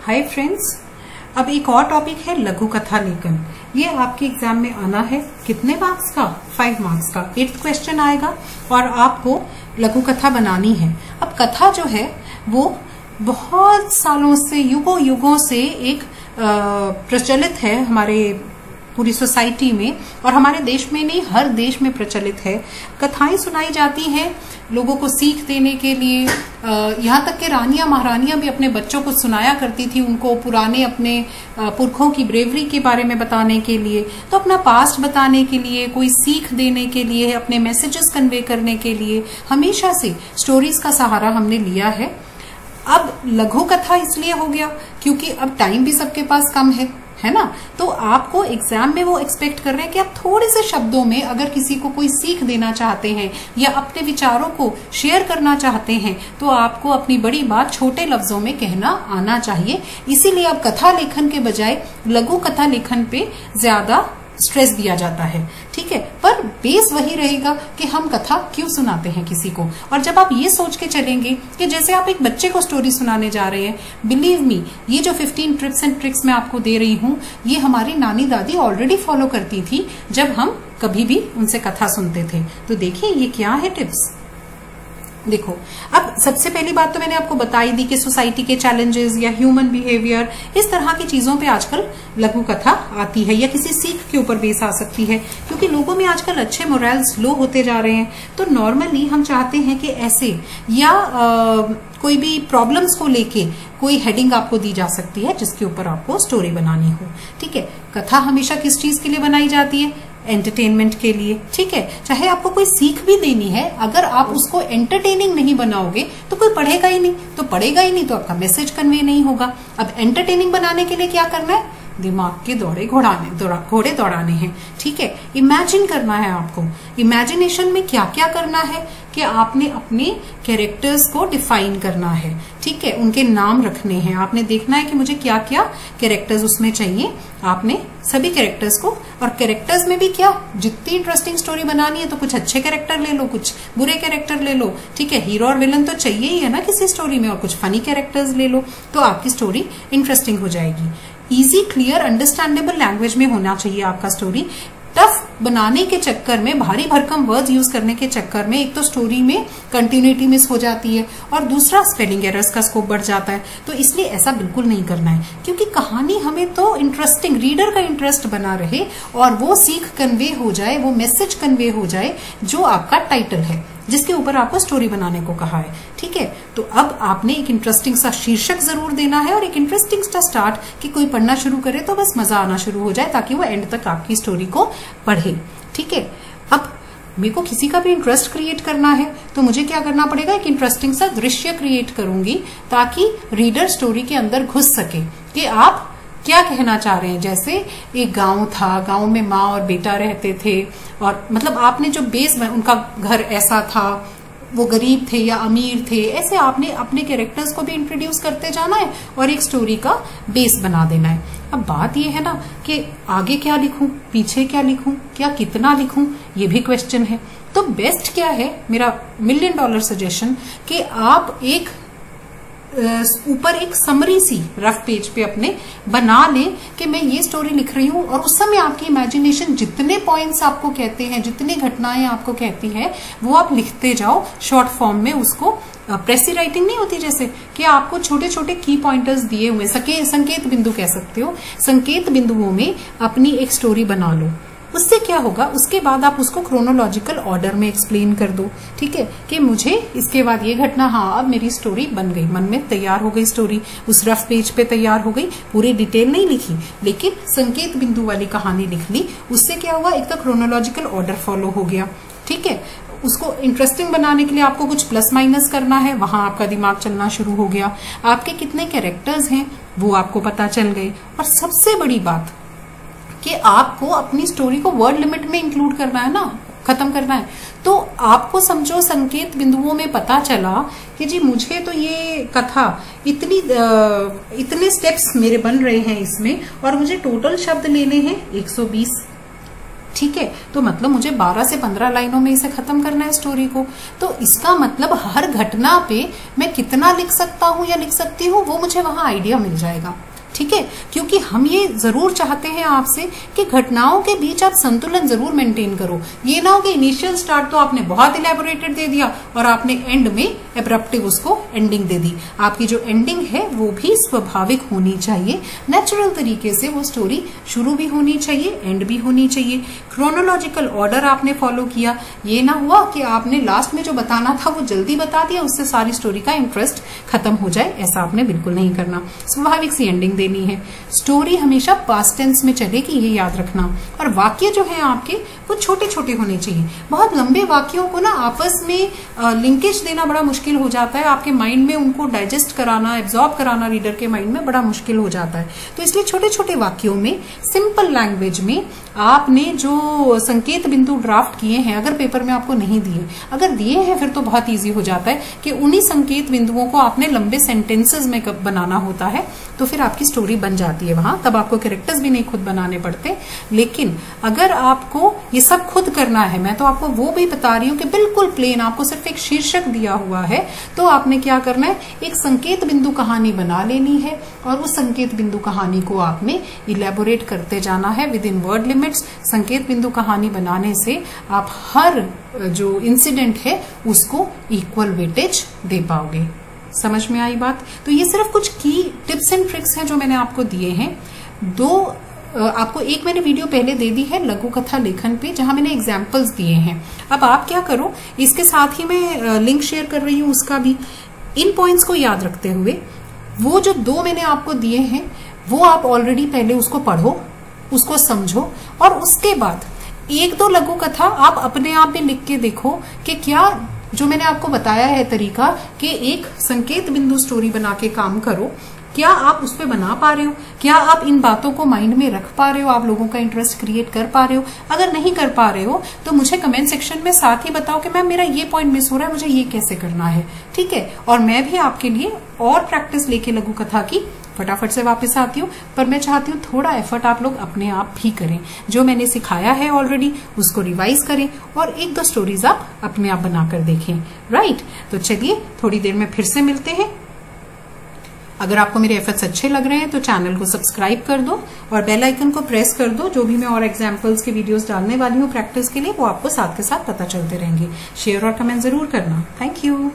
Hi friends, अब एक और टॉपिक है लघु कथा लेखन। ये आपके एग्जाम में आना है। कितने मार्क्स का? 5 मार्क्स का 8th क्वेश्चन आएगा और आपको लघु कथा बनानी है। अब कथा जो है वो बहुत सालों से, युगों युगों से एक प्रचलित है हमारे पूरी सोसाइटी में, और हमारे देश में नहीं, हर देश में प्रचलित है। कथाएं सुनाई जाती हैं लोगों को सीख देने के लिए। यहाँ तक कि रानियां महारानियां भी अपने बच्चों को सुनाया करती थी, उनको पुराने अपने पुरखों की ब्रेवरी के बारे में बताने के लिए, तो अपना पास्ट बताने के लिए, कोई सीख देने के लिए, अपने मैसेजेस कन्वे करने के लिए हमेशा से स्टोरीज का सहारा हमने लिया है। अब लघु कथा इसलिए हो गया क्योंकि अब टाइम भी सबके पास कम है ना। तो आपको एग्जाम में वो एक्सपेक्ट कर रहे हैं कि आप थोड़े से शब्दों में अगर किसी को कोई सीख देना चाहते हैं या अपने विचारों को शेयर करना चाहते हैं तो आपको अपनी बड़ी बात छोटे लफ्जों में कहना आना चाहिए। इसीलिए अब कथा लेखन के बजाय लघु कथा लेखन पे ज्यादा स्ट्रेस दिया जाता है, ठीक है। पर बेस वही रहेगा कि हम कथा क्यों सुनाते हैं किसी को। और जब आप ये सोच के चलेंगे कि जैसे आप एक बच्चे को स्टोरी सुनाने जा रहे हैं, बिलीव मी, ये जो 15 टिप्स एंड ट्रिक्स मैं आपको दे रही हूँ, ये हमारी नानी दादी ऑलरेडी फॉलो करती थी जब हम कभी भी उनसे कथा सुनते थे। तो देखिए ये क्या है टिप्स। देखो, अब सबसे पहली बात तो मैंने आपको बताई दी कि सोसाइटी के चैलेंजेस या ह्यूमन बिहेवियर, इस तरह की चीजों पे आजकल लघु कथा आती है या किसी सीख के ऊपर बेस आ सकती है, क्योंकि लोगों में आजकल अच्छे मोरल्स लो होते जा रहे हैं। तो नॉर्मली हम चाहते हैं कि ऐसे या कोई भी प्रॉब्लम्स को लेके कोई हेडिंग आपको दी जा सकती है जिसके ऊपर आपको स्टोरी बनानी हो, ठीक है। कथा हमेशा किस चीज के लिए बनाई जाती है? एंटरटेनमेंट के लिए, ठीक है। चाहे आपको कोई सीख भी देनी है, अगर आप उसको एंटरटेनिंग नहीं बनाओगे तो कोई पढ़ेगा ही नहीं, तो आपका मैसेज कन्वे नहीं होगा। अब एंटरटेनिंग बनाने के लिए क्या करना है? दिमाग के घोड़े दौड़ाने हैं, ठीक है। इमेजिन करना है आपको। इमेजिनेशन में क्या क्या करना है कि आपने अपने कैरेक्टर्स को डिफाइन करना है, ठीक है। उनके नाम रखने हैं, आपने देखना है कि मुझे क्या क्या कैरेक्टर्स उसमें चाहिए। आपने सभी कैरेक्टर्स को, और कैरेक्टर्स में भी क्या, जितनी इंटरेस्टिंग स्टोरी बनानी है तो कुछ अच्छे कैरेक्टर ले लो, कुछ बुरे कैरेक्टर ले लो, ठीक है। हीरो और विलन तो चाहिए ही है ना किसी स्टोरी में, और कुछ फनी कैरेक्टर्स ले लो, तो आपकी स्टोरी इंटरेस्टिंग हो जाएगी। इजी, क्लियर, अंडरस्टैंडेबल लैंग्वेज में होना चाहिए आपका स्टोरी। टफ बनाने के चक्कर में, भारी भरकम वर्ड्स यूज करने के चक्कर में एक तो स्टोरी में कंटिन्यूटी मिस हो जाती है और दूसरा स्पेलिंग एरर्स का स्कोप बढ़ जाता है। तो इसलिए ऐसा बिल्कुल नहीं करना है, क्योंकि कहानी हमें तो इंटरेस्टिंग, रीडर का इंटरेस्ट बना रहे और वो सीख कन्वे हो जाए, वो मैसेज कन्वे हो जाए जो आपका टाइटल है, जिसके ऊपर आपको स्टोरी बनाने को कहा है, ठीक है। तो अब आपने एक इंटरेस्टिंग सा शीर्षक जरूर देना है और एक इंटरेस्टिंग सा स्टार्ट कि कोई पढ़ना शुरू करे तो बस मजा आना शुरू हो जाए, ताकि वो एंड तक आपकी स्टोरी को पढ़े, ठीक है। अब मेरे को किसी का भी इंटरेस्ट क्रिएट करना है तो मुझे क्या करना पड़ेगा? एक इंटरेस्टिंग सा दृश्य क्रिएट करूंगी ताकि रीडर स्टोरी के अंदर घुस सके कि आप क्या कहना चाह रहे हैं। जैसे एक गांव था, गांव में माँ और बेटा रहते थे, और मतलब आपने जो बेस, उनका घर ऐसा था, वो गरीब थे या अमीर थे, ऐसे आपने अपने कैरेक्टर्स को भी इंट्रोड्यूस करते जाना है और एक स्टोरी का बेस बना देना है। अब बात ये है ना कि आगे क्या लिखूं, पीछे क्या लिखूं, क्या कितना लिखूं, ये भी क्वेश्चन है। तो बेस्ट क्या है, मेरा $1 मिलियन सजेशन, कि आप एक ऊपर एक समरी सी रफ पेज पे अपने बना लें कि मैं ये स्टोरी लिख रही हूँ, और उस समय आपकी इमेजिनेशन जितने पॉइंट्स आपको कहते हैं, जितनी घटनाएं आपको कहती है, वो आप लिखते जाओ शॉर्ट फॉर्म में। उसको प्रेसी राइटिंग नहीं होती जैसे, कि आपको छोटे छोटे की पॉइंटर्स दिए हुए, संकेत बिंदु कह सकते हो, संकेत बिंदुओं में अपनी एक स्टोरी बना लो। उससे क्या होगा, उसके बाद आप उसको क्रोनोलॉजिकल ऑर्डर में एक्सप्लेन कर दो, ठीक है, कि मुझे इसके बाद ये घटना, हाँ अब मेरी स्टोरी बन गई, मन में तैयार हो गई स्टोरी, उस रफ पेज पे तैयार हो गई, पूरी डिटेल नहीं लिखी लेकिन संकेत बिंदु वाली कहानी लिख ली। उससे क्या हुआ, एक तो क्रोनोलॉजिकल ऑर्डर फॉलो हो गया, ठीक है। उसको इंटरेस्टिंग बनाने के लिए आपको कुछ प्लस माइनस करना है, वहां आपका दिमाग चलना शुरू हो गया। आपके कितने कैरेक्टर्स हैं वो आपको पता चल गए, और सबसे बड़ी बात कि आपको अपनी स्टोरी को वर्ड लिमिट में इंक्लूड करना है ना, खत्म करना है। तो आपको समझो संकेत बिंदुओं में पता चला कि जी मुझे तो ये कथा इतने स्टेप्स मेरे बन रहे हैं इसमें, और मुझे टोटल शब्द लेने हैं 120, ठीक है, तो मतलब मुझे 12 से 15 लाइनों में इसे खत्म करना है स्टोरी को। तो इसका मतलब हर घटना पे मैं कितना लिख सकता हूं या लिख सकती हूँ वो मुझे वहां आइडिया मिल जाएगा। ठीक है, क्योंकि हम ये जरूर चाहते हैं आपसे कि घटनाओं के बीच आप संतुलन जरूर मेंटेन करो। ये ना हो कि इनिशियल स्टार्ट तो आपने बहुत इलेबोरेटेड दे दिया और आपने एंड में एब्रप्टिव उसको एंडिंग दे दी। आपकी जो एंडिंग है वो भी स्वाभाविक होनी चाहिए, नेचुरल तरीके से वो स्टोरी शुरू भी होनी चाहिए, एंड भी होनी चाहिए। क्रोनोलॉजिकल ऑर्डर आपने फॉलो किया, ये ना हुआ कि आपने लास्ट में जो बताना था वो जल्दी बता दिया, उससे सारी स्टोरी का इंटरेस्ट खत्म हो जाए, ऐसा आपने बिल्कुल नहीं करना। स्वाभाविक सी एंडिंग देनी है। स्टोरी हमेशा पास्ट टेंस में चलेगी, ये याद रखना। और वाक्य जो है आपके वो छोटे छोटे होने चाहिए। बहुत लंबे वाक्यों को ना आपस में लिंकेज देना बड़ा मुश्किल हो जाता है, आपके माइंड में उनको डाइजेस्ट कराना, एब्जॉर्ब कराना रीडर के माइंड में बड़ा मुश्किल हो जाता है। तो इसलिए छोटे छोटे वाक्यों में सिंपल लैंग्वेज में आपने जो संकेत बिंदु ड्राफ्ट किए हैं, अगर पेपर में आपको नहीं दिए, अगर दिए हैं फिर तो बहुत ईजी हो जाता है कि उन्हीं संकेत बिंदुओं को आपने लंबे सेंटेंसेस में बनाना होता है, तो फिर आपकी स्टोरी बन जाती है वहां। तब आपको कैरेक्टर्स भी नहीं खुद बनाने पड़ते। लेकिन अगर आपको ये सब खुद करना है, मैं तो आपको वो भी बता रही हूँ कि बिल्कुल प्लेन, आपको सिर्फ एक शीर्षक दिया हुआ है, तो आपने क्या करना है, एक संकेत बिंदु कहानी बना लेनी है और उस संकेत बिंदु कहानी को आपने इलेबोरेट करते जाना है विद इन वर्ड लिमिट्स। संकेत बिंदु कहानी बनाने से आप हर जो इंसिडेंट है उसको इक्वल वेटेज दे पाओगे। समझ में आई बात? तो ये सिर्फ कुछ की टिप्स एंड ट्रिक्स हैं जो मैंने आपको दिए हैं। आपको एक मैंने वीडियो पहले दे दी है लघु कथा लेखन पे, जहां मैंने एग्जाम्पल्स दिए हैं। अब आप क्या करो, इसके साथ ही मैं लिंक शेयर कर रही हूं उसका भी। इन पॉइंट्स को याद रखते हुए वो जो 2 मैंने आपको दिए हैं वो आप ऑलरेडी पहले उसको पढ़ो, उसको समझो, और उसके बाद 1-2 लघु कथा आप अपने आप भी लिख के देखो कि क्या जो मैंने आपको बताया है तरीका कि एक संकेत बिंदु स्टोरी बना के काम करो, क्या आप उस पर बना पा रहे हो? क्या आप इन बातों को माइंड में रख पा रहे हो? आप लोगों का इंटरेस्ट क्रिएट कर पा रहे हो? अगर नहीं कर पा रहे हो तो मुझे कमेंट सेक्शन में साथ ही बताओ कि मैम मेरा ये पॉइंट मिस हो रहा है, मुझे ये कैसे करना है। ठीक है, और मैं भी आपके लिए और प्रैक्टिस लेके लघु कथा की फटाफट से वापस आती हूँ। पर मैं चाहती हूँ थोड़ा एफर्ट आप लोग अपने आप भी करें। जो मैंने सिखाया है ऑलरेडी उसको रिवाइज करें और 1-2 स्टोरीज आप अपने आप बनाकर देखें। राइट, तो चलिए थोड़ी देर में फिर से मिलते हैं। अगर आपको मेरे एफर्ट्स अच्छे लग रहे हैं तो चैनल को सब्सक्राइब कर दो और बेल आइकन को प्रेस कर दो। जो भी मैं और एग्जाम्पल्स के वीडियोस डालने वाली हूँ प्रैक्टिस के लिए, वो आपको साथ के साथ पता चलते रहेंगे। शेयर और कमेंट जरूर करना। Thank you.